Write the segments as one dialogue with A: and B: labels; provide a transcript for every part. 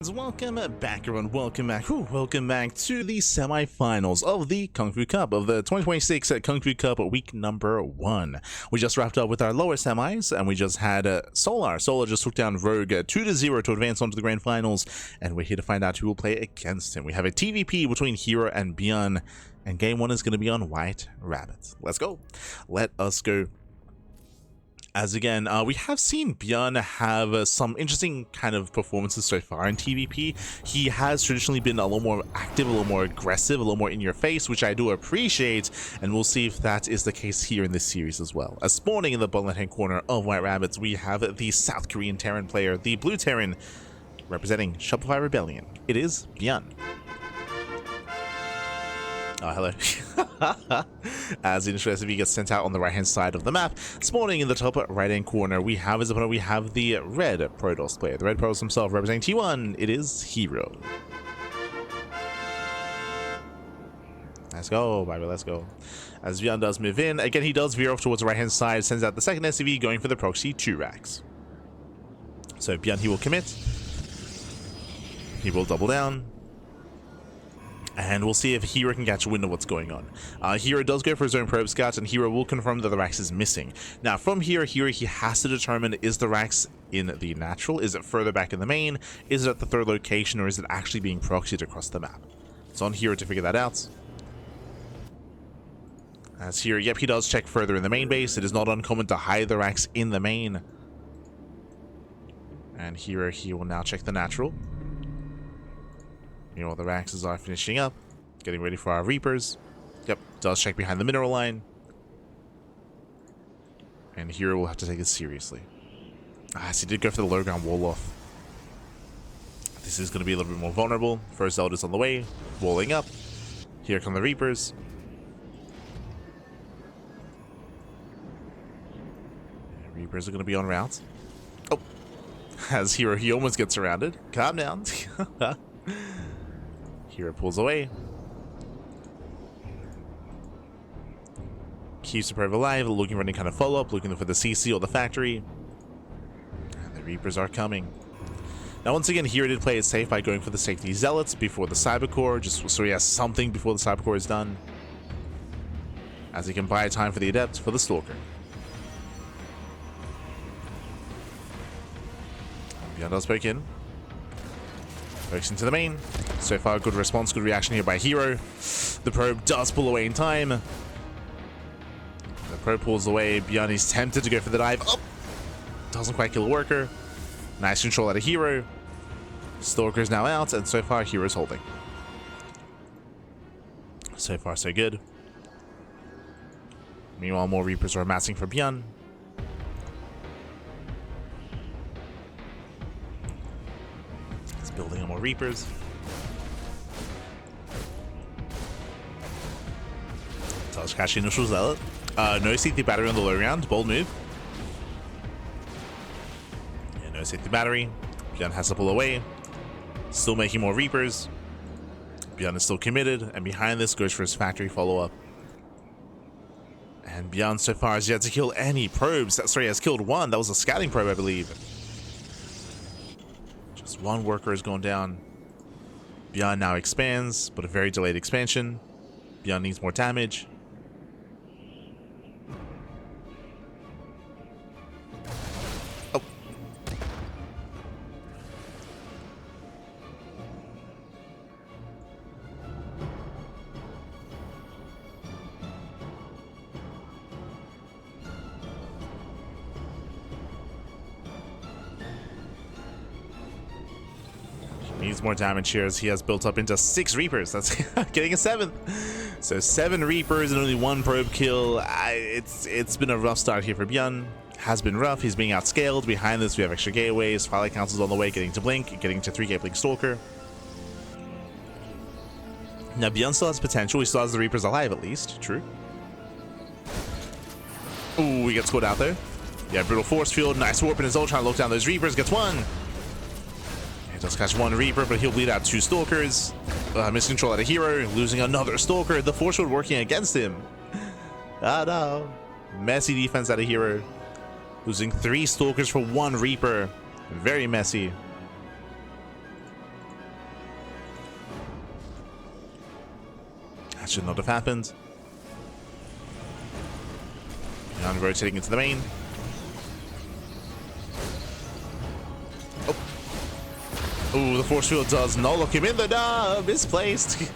A: Welcome back, everyone. Welcome back. Welcome back to the semi-finals of the KungFu Cup of the 2026 KungFu Cup week number 1. We just wrapped up with our lower semis, and we just had Solar. Solar just took down Rogue 2-0 to advance on to the grand finals, and we're here to find out who will play against him. We have a TVP between herO and ByuN, and game 1 is going to be on White Rabbit. Let's go. Let us go. As again, we have seen ByuN have some interesting kind of performances so far in TVP. He has traditionally been a little more active, a little more aggressive, a little more in your face, which I do appreciate, and we'll see if that is the case here in this series as well. As spawning in the bottom left-hand corner of White Rabbits, we have the South Korean Terran player, the Blue Terran, representing Shopify Rebellion. It is ByuN. Oh, hello. As the initial SUV gets sent out on the right-hand side of the map, spawning in the top right-hand corner, we have as opponent, we have the Red Protoss player. The Red Protoss himself representing T1, it is herO. Let's go, baby, let's go. As ByuN does move in, again, he does veer off towards the right-hand side, sends out the second SUV, going for the proxy 2 racks. So ByuN, he will commit. He will double down. And we'll see if herO can catch wind of what's going on. herO does go for his own probe scout, and herO will confirm that the Rax is missing. Now, from herO, he has to determine, is the Rax in the natural? Is it further back in the main? Is it at the third location? Or is it actually being proxied across the map? It's on herO to figure that out. As herO, yep, he does check further in the main base. It is not uncommon to hide the Rax in the main. And herO, he will now check the natural. You know, the Raxes are finishing up, getting ready for our Reapers. Yep, does check behind the mineral line. And herO will have to take it seriously. So he did go for the low ground wall off. This is going to be a little bit more vulnerable. First Elder's on the way, walling up. Here come the Reapers. Reapers are going to be en route. Oh, as herO, he almost gets surrounded. Calm down. herO pulls away. Keeps the probe alive, looking for any kind of follow-up, looking for the CC or the factory. And the Reapers are coming. Now, once again, herO did play it safe by going for the safety zealots before the cybercore, just so he has something before the cybercore is done. As he can buy time for the adept for the stalker. ByuN does poke in. Pokes into the main. So far, good response, good reaction here by herO. The probe does pull away in time. The probe pulls away. ByuN is tempted to go for the dive. Oh! Doesn't quite kill a worker. Nice control out of herO. Stalker is now out, and so far, herO's holding. So far, so good. Meanwhile, more Reapers are amassing for ByuN. Building on more Reapers. Does catch the initial zealot. No safety battery on the low ground. Bold move. Yeah, no safety battery. ByuN has to pull away. Still making more Reapers. ByuN is still committed, and behind this goes for his factory follow-up. And ByuN so far has yet to kill any probes. Sorry, has killed one. That was a scouting probe, I believe. One worker has gone down. ByuN now expands, but a very delayed expansion. ByuN needs more damage. Oh. Needs more damage here as he has built up into 6 Reapers. That's getting a 7th. So 7 Reapers and only 1 probe kill. It's been a rough start here for ByuN. Has been rough. He's being outscaled. Behind this, we have extra gateways. Firelight Council's on the way, getting to Blink, getting to 3 Blink Stalker. Now, ByuN still has potential. He still has the Reapers alive, at least. True. Ooh, he gets scored out there. Yeah, Brutal Force Field. Nice warp in his ult, trying to lock down those Reapers. Gets 1. He does catch 1 Reaper, but he'll bleed out 2 Stalkers. Missing control out of herO, losing another Stalker. The Force Field working against him. Ah, no. Messy defense out of herO. Losing 3 Stalkers for 1 Reaper. Very messy. That should not have happened. ByuN rotating into the main. Ooh, the force field does not lock him in the misplaced.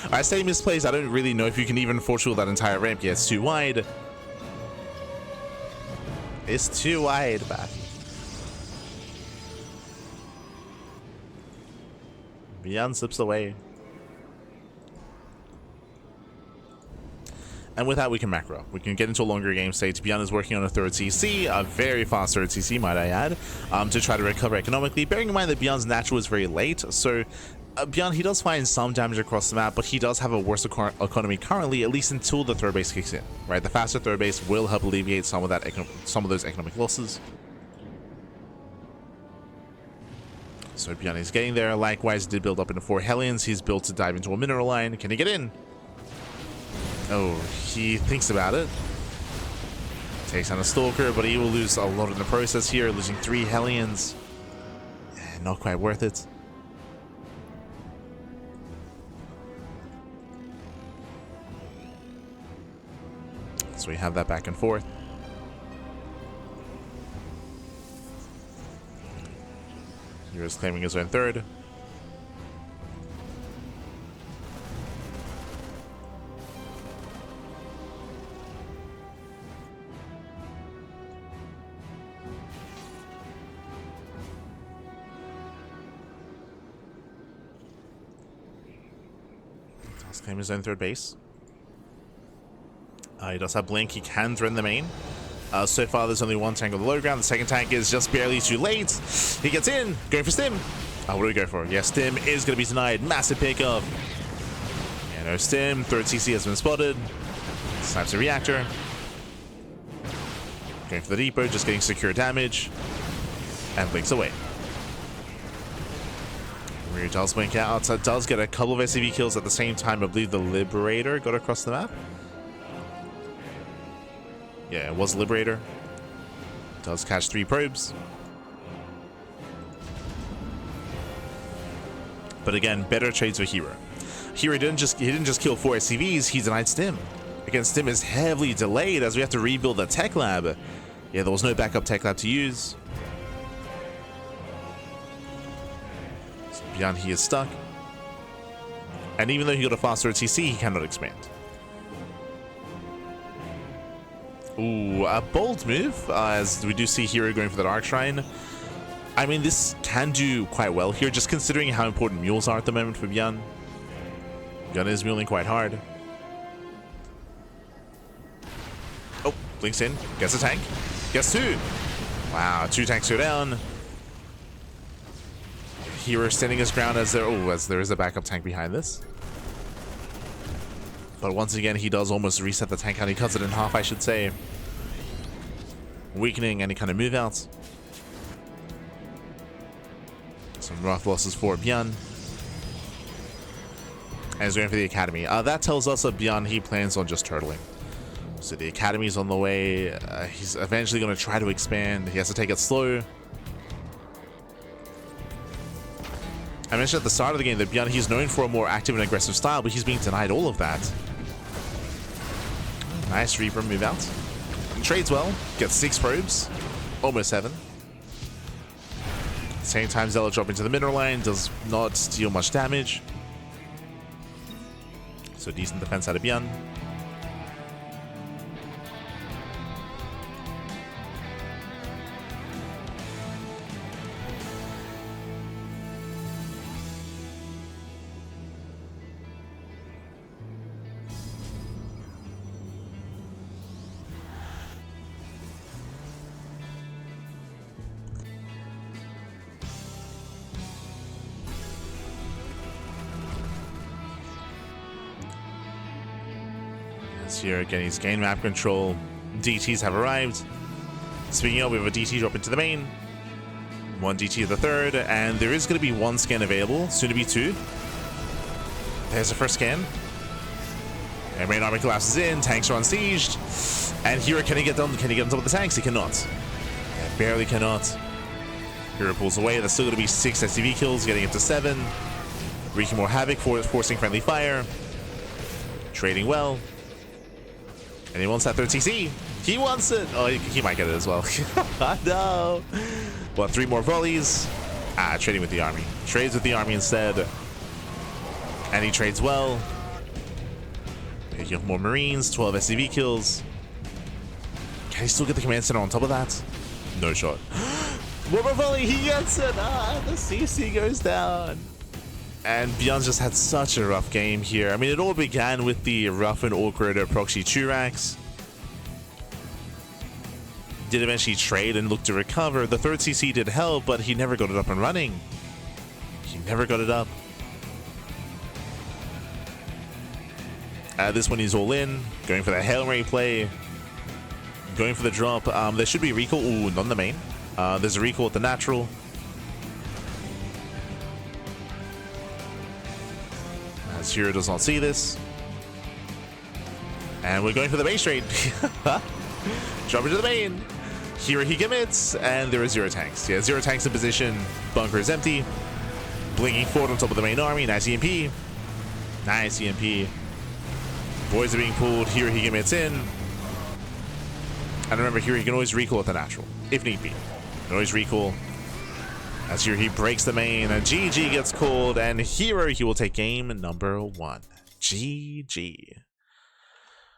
A: I say misplaced. I don't really know if you can even force field that entire ramp. Yeah, it's too wide. It's too wide, man. ByuN slips away. And with that, we can macro. We can get into a longer game state. ByuN is working on a third CC, a very fast third CC, might I add, to try to recover economically. Bearing in mind that ByuN's natural is very late, so ByuN, he does find some damage across the map, but he does have a worse economy currently, at least until the third base kicks in. Right, the faster third base will help alleviate some of that, some of those economic losses. So ByuN is getting there. Likewise, did build up into 4 Hellions. He's built to dive into a mineral line. Can he get in? Oh, he thinks about it. Takes on a Stalker, but he will lose a lot in the process here, losing 3 Hellions. Not quite worth it. So we have that back and forth. hero's claiming his own third. Claim his own third base. He does have Blink. He can threaten the main. So far, there's only one tank on the low ground. The second tank is just barely too late. He gets in. Going for Stim. What do we go for? Yes, Stim is going to be denied. Massive pickup. Yeah, no Stim. Third CC has been spotted. Snipes a reactor. Going for the depot. Just getting secure damage. And blinks away. Rear does blink out. Does get a couple of SCV kills at the same time. I believe the Liberator got across the map. Yeah, it was Liberator. Does catch 3 probes. But again, better trades for herO. herO didn't just kill 4 SCVs, he denied Stim. Again, Stim is heavily delayed as we have to rebuild the tech lab. Yeah, there was no backup tech lab to use. ByuN, he is stuck. And even though he got a faster TC, he cannot expand. Ooh, a bold move, as we do see herO going for the Dark Shrine. I mean, this can do quite well here, just considering how important mules are at the moment for ByuN. ByuN is muling quite hard. Oh, blinks in, gets a tank, gets 2. Wow, 2 tanks go down. herO standing his ground as there is a backup tank behind this. But once again, he does almost reset the tank count. He cuts it in half, I should say. Weakening any kind of move outs. Some rough losses for ByuN. And he's going for the Academy. That tells us that ByuN, he plans on just turtling. So the Academy's on the way. He's eventually going to try to expand. He has to take it slow. I mentioned at the start of the game that ByuN, he's known for a more active and aggressive style, but he's being denied all of that. Nice Reaper move out. Trades well. Gets 6 probes. Almost 7. Same time, Zealot drop into the mineral line. Does not deal much damage. So decent defense out of ByuN. Here again, he's gained map control. DTs have arrived. Speaking of, we have a DT drop into the main. 1 DT to the third, and there is going to be 1 scan available, soon to be 2. There's the first scan. And main army collapses in, tanks are unsieged. And herO, can he get on top of the tanks? He cannot. Yeah, barely cannot. herO pulls away. There's still going to be 6 SCV kills, getting it to 7. Wreaking more havoc, forcing friendly fire. Trading well. And he wants that third CC. He wants it. Oh, he might get it as well. No. What, 3 more volleys? Trading with the army. Trades with the army instead. And he trades well. Picking up more Marines, 12 SCV kills. Can he still get the command center on top of that? No shot. One more volley, he gets it. The CC goes down. And ByuN just had such a rough game here. I mean, it all began with the rough and awkward proxy Churax. Did eventually trade and look to recover. The third CC did help, but he never got it up and running. He never got it up. This one he's all in, going for the Hail Mary play, going for the drop. There should be a recall. Ooh, not in the main. There's a recall at the natural. As herO does not see this. And we're going for the base trade. Drop into the main. herO he commits, and there are 0 tanks. Yeah, 0 tanks in position. Bunker is empty. Blinking forward on top of the main army. Nice EMP. Nice EMP. Boys are being pulled. herO he commits in. And remember, herO he can always recall at the natural, if need be. Can always recall. As herO he breaks the main, and GG gets called, and herO he will take game number 1. GG.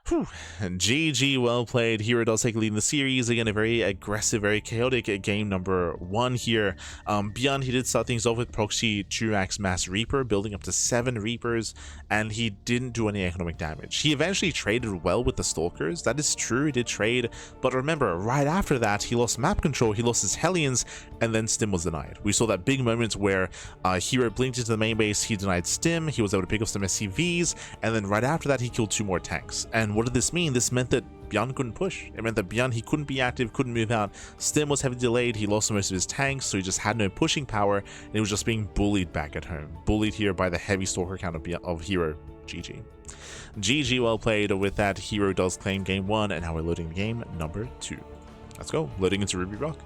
A: Whew. And GG, well played. herO does take a lead in the series. Again, a very aggressive, very chaotic game number 1 here. ByuN, he did start things off with proxy Churax Mass Reaper, building up to 7 Reapers, and he didn't do any economic damage. He eventually traded well with the Stalkers. That is true, he did trade, but remember, right after that, he lost map control, he lost his Hellions, and then Stim was denied. We saw that big moment where herO blinked into the main base, he denied Stim, he was able to pick up some SCVs, and then right after that, he killed 2 more tanks. And what did this mean? This meant that ByuN couldn't push. It meant that ByuN, he couldn't be active, couldn't move out. Stim was heavily delayed, he lost most of his tanks, so he just had no pushing power, and he was just being bullied back at home. Bullied here by the heavy stalker count of herO. GG. GG, well played. With that, herO does claim game 1, and now we're loading game number 2. Let's go. Loading into Ruby Rock.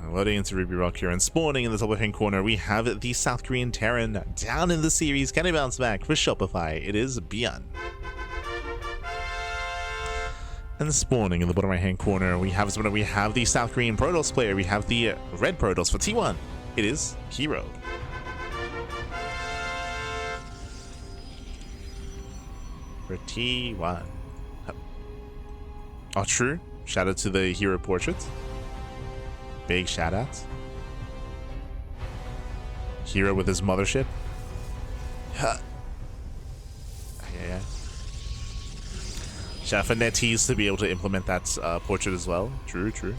A: Loading into Ruby Rock here, and spawning in the top left-hand corner, we have the South Korean Terran down in the series. Can he bounce back for Shopify? It is ByuN. And spawning in the bottom right-hand corner, we have the South Korean Protoss player. We have the red Protoss for T1. It is herO. For T1. Oh, true. Shout out to the herO portrait. Big shout out. herO with his mothership. Yeah. Shout out for NetEase to be able to implement that portrait as well. True, true.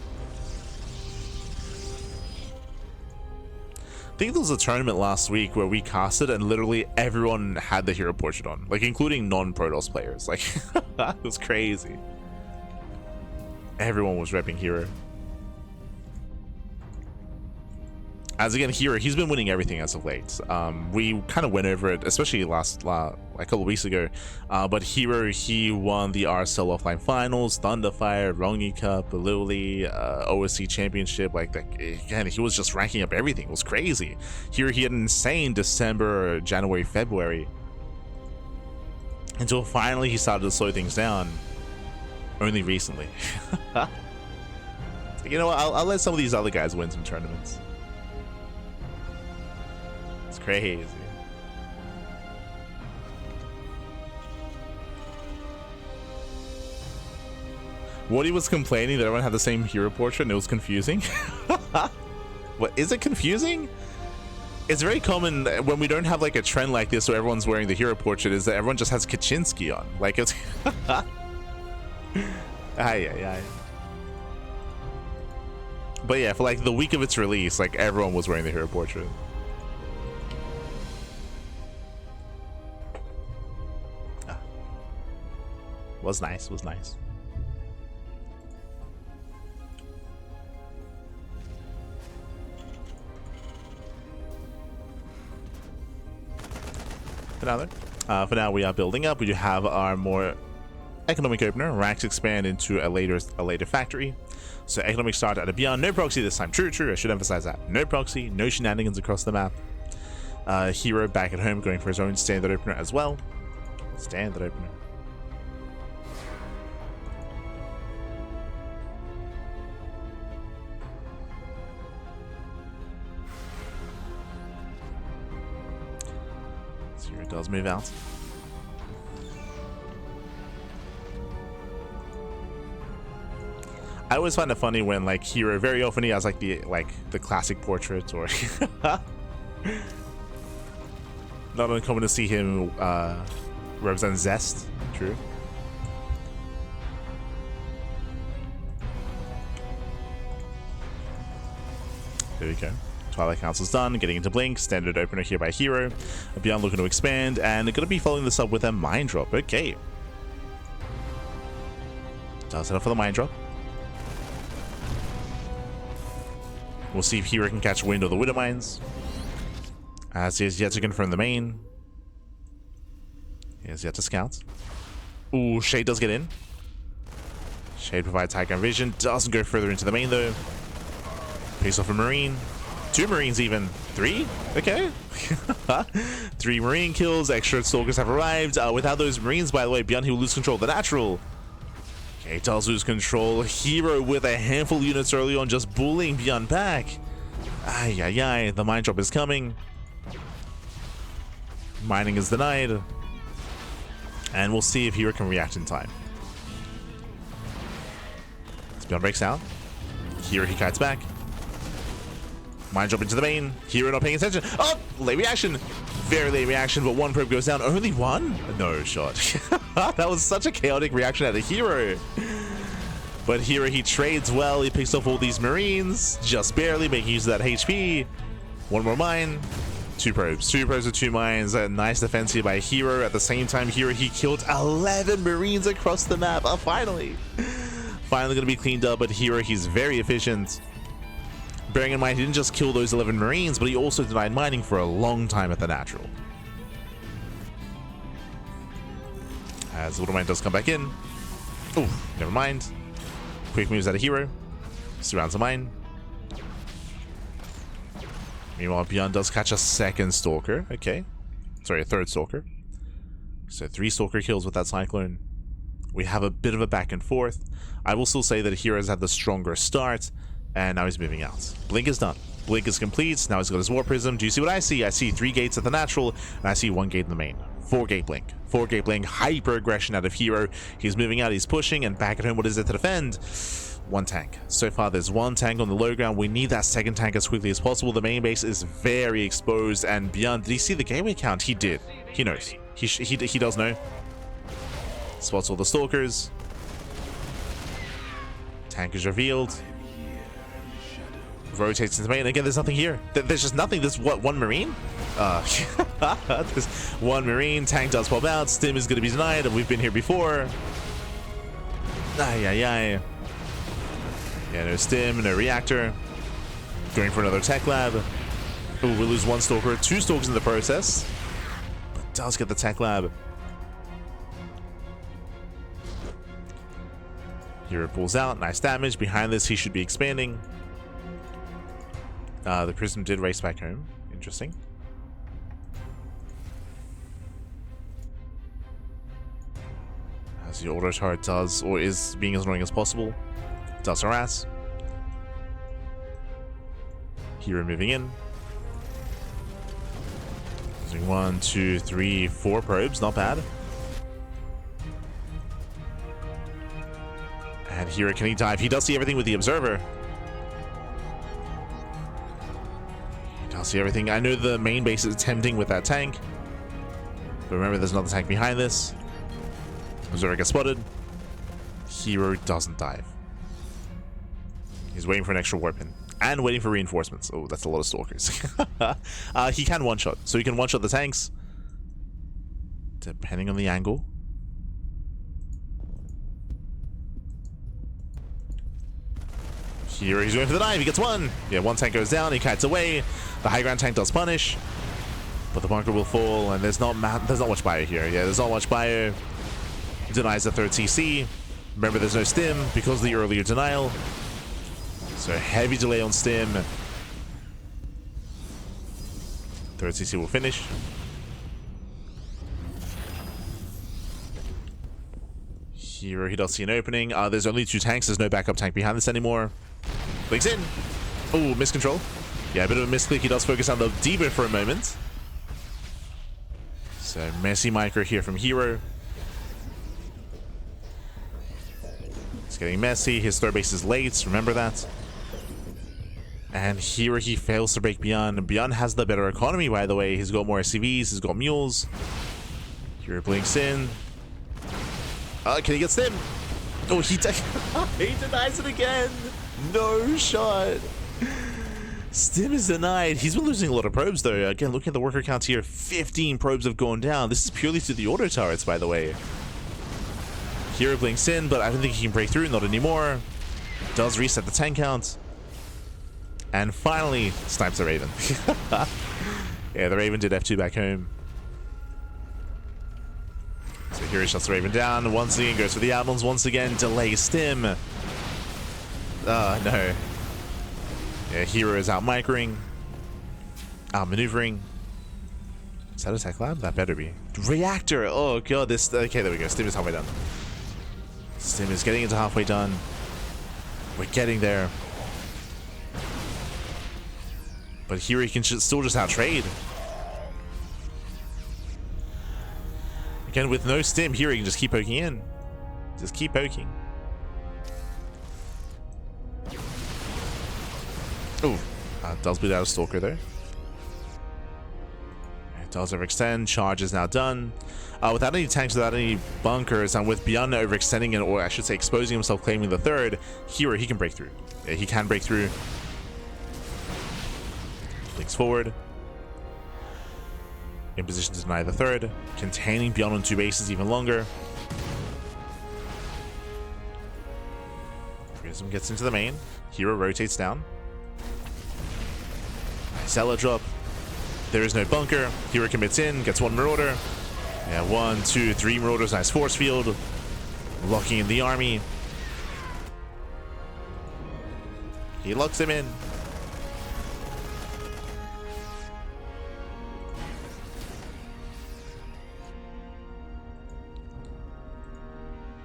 A: I think there was a tournament last week where we casted and literally everyone had the herO portrait on, like including non-Protoss players. Like, it was crazy. Everyone was repping herO. As again, herO, he's been winning everything as of late. We kind of went over it, especially a couple of weeks ago. But herO, he won the RSL offline finals, Thunderfire, Rongi Cup, Lily, OSC Championship. Like, again, he was just ranking up everything. It was crazy. herO, he had an insane December, January, February, until finally he started to slow things down. Only recently. You know what? I'll let some of these other guys win some tournaments. Crazy. Woody was complaining that everyone had the same herO portrait and it was confusing. What, is it confusing? It's very common when we don't have like a trend like this where everyone's wearing the herO portrait, is that everyone just has Kaczynski on. Like, it's aye. But yeah, for like the week of its release, like everyone was wearing the herO portrait. Was nice, was nice. For now we are building up. We do have our more economic opener. Racks expand into a later factory. So economic start at a ByuN. No proxy this time. True, true. I should emphasize that. No proxy, no shenanigans across the map. herO back at home going for his own standard opener as well. Standard opener. So herO does move out. I always find it funny when like herO, very often he has like the classic portrait, or not uncommon to see him represent Zest. True. There we go. Twilight Council's done, getting into Blink, standard opener here by herO. ByuN looking to expand, and going to be following this up with a mine drop. Okay. Does it up for the mine drop. We'll see if herO can catch wind of the Widow Mines. As he has yet to confirm the main. He has yet to scout. Ooh, Shade does get in. Shade provides high ground vision. Doesn't go further into the main though. Pays off a Marine. 2 Marines even. 3? Okay. 3 Marine kills. Extra Stalkers have arrived. Without those Marines, by the way, ByuN, he will lose control of the natural. Okay, does lose control. herO with a handful of units early on, just bullying ByuN back. Ay, ay, ay. The mine drop is coming. Mining is denied. And we'll see if herO can react in time. As ByuN breaks out. herO, he kites back. Mine drop into the main. herO not paying attention. Oh, late reaction. Very late reaction, but 1 probe goes down. Only 1? No shot. That was such a chaotic reaction out of herO. But herO, he trades well. He picks off all these Marines, just barely making use of that HP. 1 more mine. 2 probes. 2 probes with 2 mines. A nice defense here by herO. At the same time, herO, he killed 11 Marines across the map. Finally. Finally going to be cleaned up, but herO, he's very efficient. Bearing in mind, he didn't just kill those 11 Marines, but he also denied mining for a long time at the natural. As the Widow Mine does come back in. Oh, never mind. Quick moves out of herO. Surrounds the mine. Meanwhile, ByuN does catch a 2nd Stalker. Okay. Sorry, a 3rd Stalker. So 3 Stalker kills with that Cyclone. We have a bit of a back and forth. I will still say that herO's had the stronger start. And now he's moving out. Blink is done. Blink is complete. Now he's got his War Prism. Do you see what I see? I see 3 gates at the natural, and I see 1 gate in the main. 4 gate Blink. 4 gate Blink. Hyper aggression out of herO. He's moving out. He's pushing, and back at home, what is it to defend? 1 tank. So far, there's 1 tank on the low ground. We need that 2nd tank as quickly as possible. The main base is very exposed, and ByuN, did he see the gateway count? He did. He knows. He does know. Spots all the Stalkers. Tank is revealed. Rotates into the main. Again, there's nothing here. There's just nothing. There's what, 1 Marine? There's 1 Marine. Tank does pop out. Stim is going to be denied, and we've been here before. Ay, ay, ay. Yeah, no Stim, no Reactor. Going for another Tech Lab. Ooh, we lose 1 Stalker. 2 Stalkers in the process. But does get the Tech Lab. herO pulls out. Nice damage. Behind this, he should be expanding. The Prism did race back home. Interesting. As the auto turret does, or is being as annoying as possible, does harass. herO moving in. Using 1, 2, 3, 4 probes. Not bad. And herO, can he dive? He does see everything with the Observer. I'll see everything. I know the main base is tempting with that tank, but remember there's another tank behind this. Observer gets spotted. herO doesn't dive. He's waiting for an extra weapon and waiting for reinforcements. Oh, that's a lot of Stalkers. He can one-shot, so he can one-shot the tanks depending on the angle. herO, he's going for the dive. He gets 1. Yeah, 1 tank goes down. He kites away. The high ground tank does punish, but the bunker will fall, and there's not much bio here. Yeah, there's not much bio. denies the third CC. Remember, there's no stim because of the earlier denial. So heavy delay on stim. Third CC will finish. herO, he does see an opening. There's only 2 tanks. There's no backup tank behind this anymore. Blinks in. Oh, miscontrol. Yeah, a bit of a misclick. He does focus on the debuff for a moment. So messy micro here from herO. It's getting messy. His third base is late. Remember that. And herO, he fails to break ByuN. ByuN has the better economy, by the way. He's got more SCVs. He's got mules. herO blinks in. Can he get stim? Oh, he denies it again. No shot. Stim is denied. He's been losing a lot of probes, though. Again, looking at the worker count here, 15 probes have gone down. This is purely to the auto turrets, by the way. herO blinks in, but I don't think he can break through. Not anymore. Does reset the tank count. And finally, snipes the Raven. Yeah, the Raven did F2 back home. So here he shuts the Raven down. Once again, goes for the Outlaws. Once again, delays stim. No. Yeah, herO is out microing. Out maneuvering. Is that a tech lab? That better be. Reactor! Oh god, this... Okay, there we go. Stim is halfway done. Stim is getting into halfway done. We're getting there. But herO can still just out-trade. Again, with no stim, herO can just keep poking in. Just keep poking. Oh, does bleed out a Stalker there. It does overextend. Charge is now done. Without any tanks, without any bunkers, and with ByuN overextending it, or I should say exposing himself, claiming the third, herO, he can break through. Yeah, he can break through. Blinks forward. In position to deny the third. Containing ByuN on 2 bases even longer. Prism gets into the main. herO rotates down. Cellar drop. There is no bunker. herO commits in, gets 1 Marauder. Yeah, 1, 2, 3 Marauders. Nice force field. Locking in the army. He locks him in.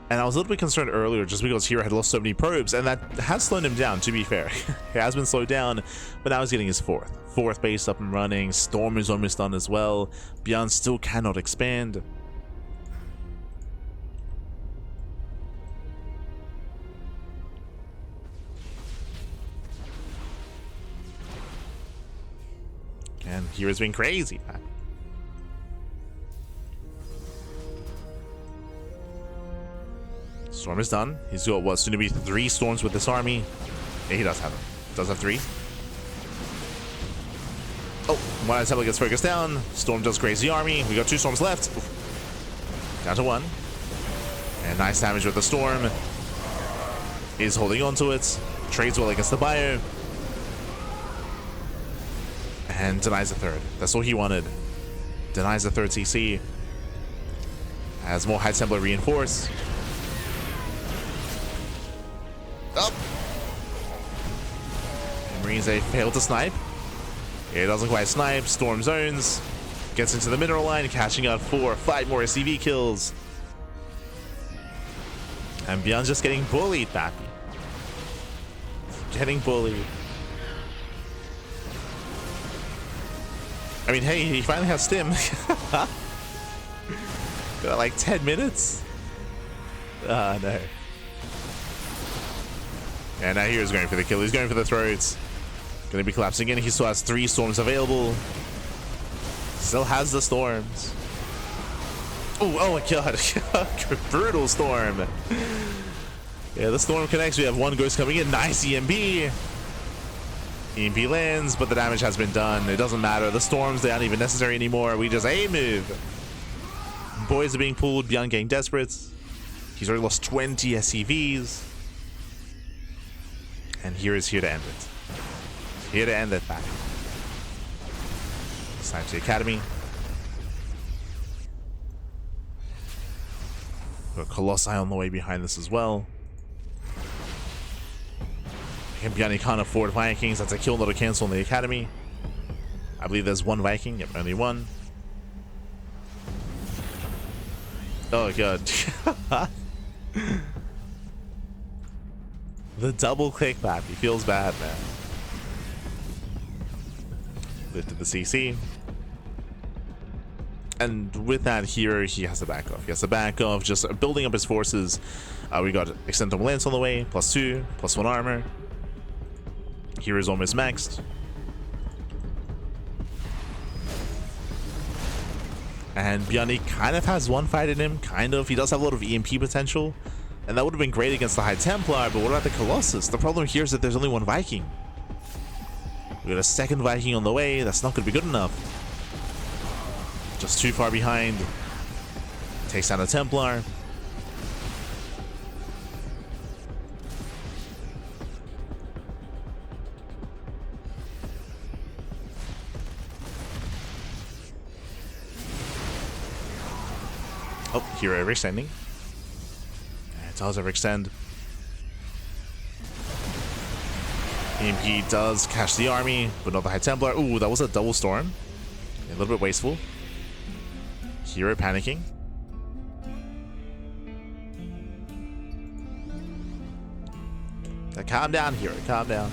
A: And I was a little bit concerned earlier just because herO had lost so many probes, and that has slowed him down, to be fair. He has been slowed down, but now he's getting his fourth base up and running. Storm is almost done as well. ByuN still cannot expand. And hero's been crazy. Storm is done. He's got what's soon to be 3 storms with this army. Yeah, he does have them. Does have 3. Oh, one Attempt gets focused down. Storm does graze the army. We got 2 storms left. Down to 1. And nice damage with the storm. Is holding on to it. Trades well against the bio. And denies the third. That's all he wanted. Denies the third CC. Has more High Templar reinforce. Up. Marines, they fail to snipe. It doesn't quite snipe. Storm zones. Gets into the mineral line, catching out 4 or 5 more SCV kills. And ByuN's just getting bullied, Pappy. Getting bullied. I mean, hey, he finally has stim. Got like 10 minutes. Ah, no. And now here's going for the kill. He's going for the throats. Gonna be collapsing in. He still has 3 storms available. Still has the storms. Oh my god. Brutal storm. Yeah, the storm connects. We have 1 ghost coming in. Nice EMP. EMP lands, but the damage has been done. It doesn't matter. The storms, they aren't even necessary anymore. We just A-move. Boys are being pulled. ByuN getting desperate. He's already lost 20 SCVs. And here is here to end it. Here to end it back. It's time to the academy. Got Colossi on the way behind this as well. And ByuN can't afford Vikings. That's a kill, not a cancel in the academy. I believe there's one Viking. Yep, only one. Oh god. The double click map. He feels bad, man. Lifted the CC. And with that here, he has to back off. He has to back off, just building up his forces. We got Extendable Lance on the way, +2, +1 armor. Here is almost maxed. And ByuN kind of has one fight in him, kind of. He does have a lot of EMP potential. And that would have been great against the High Templar, but what about the Colossus? The problem here is that there's only one Viking. We got a second Viking on the way. That's not going to be good enough. Just too far behind. Takes down a Templar. Oh, herO overextending. It does overextend. EMP does catch the army, but not the High Templar. Ooh, that was a double storm. A little bit wasteful. herO panicking. Calm down, herO. Calm down.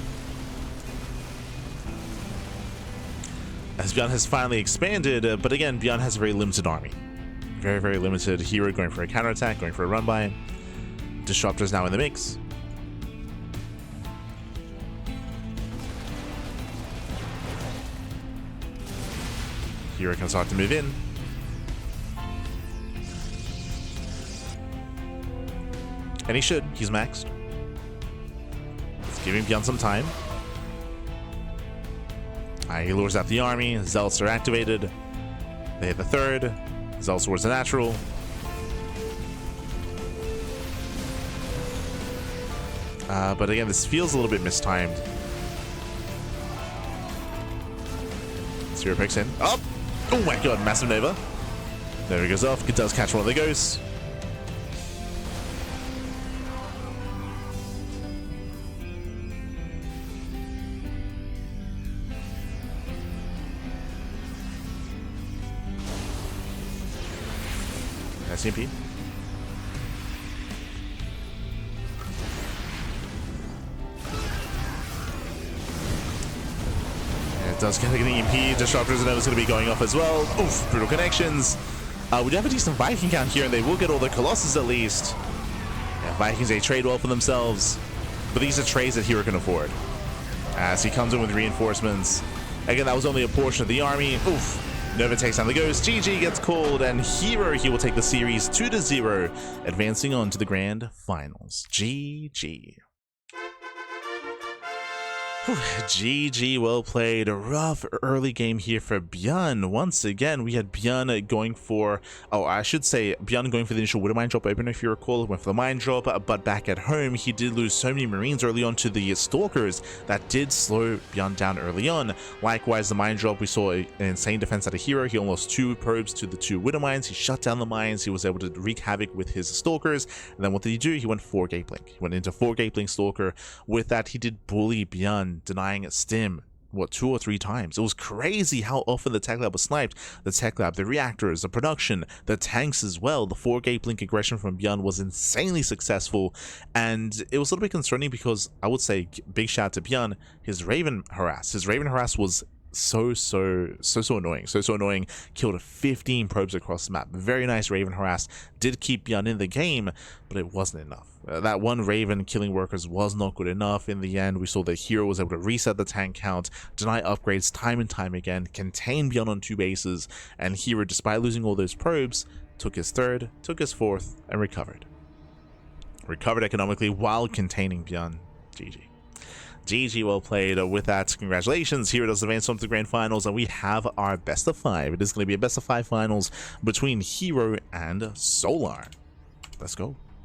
A: As ByuN has finally expanded, but again, ByuN has a very limited army. Very, very limited. herO going for a counterattack, going for a run by. Disruptor's now in the mix. herO can start to move in. And he should. He's maxed. It's giving ByuN some time. He lures out the army. Zealots are activated. They hit the third. Zealots towards the natural. But again, this feels a little bit mistimed. herO picks in. Up! Oh my god, massive Nova. There he goes off. It does catch one of the ghosts. SMP. It does get an EMP. Disruptors and it's going to be going off as well. Oof, brutal connections. We do have a decent Viking count here, and they will get all the Colossus at least. Yeah, Vikings, they trade well for themselves. But these are trades that herO can afford. As he comes in with reinforcements. Again, that was only a portion of the army. Oof. Nova takes down the ghost. GG gets called, and herO, he will take the series 2-0, advancing on to the grand finals. GG. GG, well played. A rough early game here for ByuN. Once again, we had ByuN going for, ByuN going for the initial Widow Mine drop opener, if you recall. Went for the mine drop, but back at home, he did lose so many Marines early on to the Stalkers that did slow ByuN down early on. Likewise, the mine drop, we saw an insane defense out of herO. He almost 2 probes to the 2 Widow Mines. He shut down the mines. He was able to wreak havoc with his Stalkers. And then what did he do? He went 4 Gateblink. He went into 4 Gateblink Stalker. With that, he did bully ByuN, denying a stim, what, 2 or 3 times. It was crazy how often the tech lab was sniped. The tech lab, the reactors, the production, the tanks as well. The 4 Gateblink aggression from ByuN was insanely successful, and it was a little bit concerning because I would say big shout out to ByuN. His Raven harass was so annoying. So annoying. Killed 15 probes across the map. Very nice Raven harass. Did keep ByuN in the game, but it wasn't enough. That one Raven killing workers was not good enough. In the end, we saw that herO was able to reset the tank count, deny upgrades time and time again, contain ByuN on 2 bases, and herO, despite losing all those probes, took his 3rd, took his 4th, and recovered. Recovered economically while containing ByuN. GG. GG, well played. With that, congratulations. herO does advance on to the grand finals, and we have our best of 5. It is going to be a best of 5 finals between herO and Solar. Let's go.